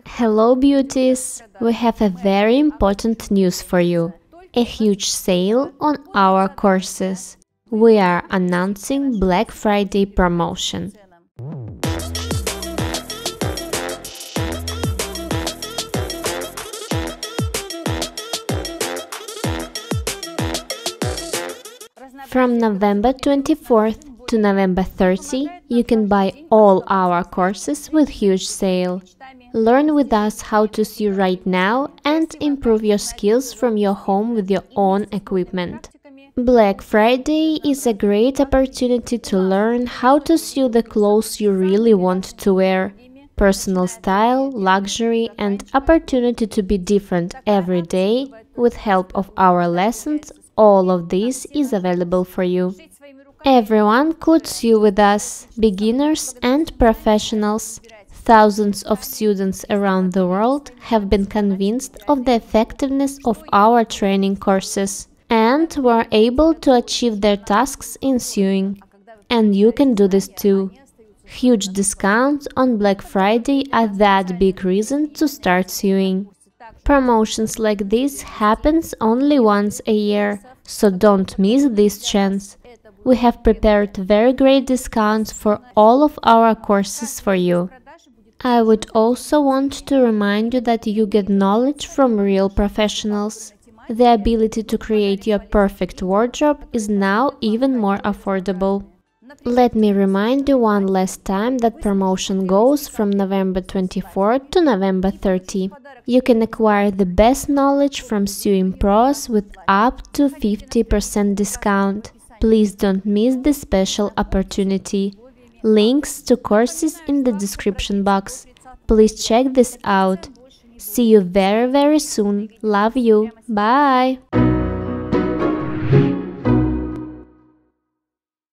Hello beauties! We have a very important news for you. A huge sale on our courses. We are announcing Black Friday promotion. From November 24th to November 30, you can buy all our courses with huge sale. Learn with us how to sew right now and improve your skills from your home with your own equipment. Black Friday is a great opportunity to learn how to sew the clothes you really want to wear. Personal style, luxury and opportunity to be different every day with help of our lessons. All of this is available for you. Everyone could sew with us, beginners and professionals. Thousands of students around the world have been convinced of the effectiveness of our training courses and were able to achieve their tasks in sewing. And you can do this too. Huge discounts on Black Friday are that big reason to start sewing. Promotions like this happens only once a year, so don't miss this chance. We have prepared very great discounts for all of our courses for you. I would also want to remind you that you get knowledge from real professionals. The ability to create your perfect wardrobe is now even more affordable. Let me remind you one last time that promotion goes from November 24 to November 30. You can acquire the best knowledge from sewing pros with up to 50% discount. Please don't miss this special opportunity. Links to courses in the description box. Please check this out. See you very soon. Love you. Bye!